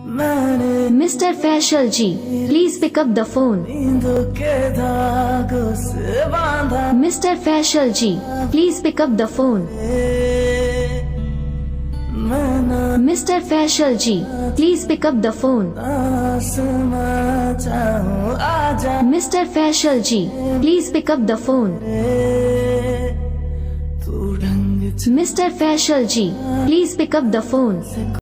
मैंने Mr. Faisal ji, please pick up the phone. नींदों के धागों से बांधा Mr. Faisal ji, please pick up the phone. मैं ना Mr. Faisal ji, please pick up the phone. आसमां चाहूं आजा Mr. Faisal ji, please pick up the phone. तू ढंग Mr. Faisal ji, please pick up the phone.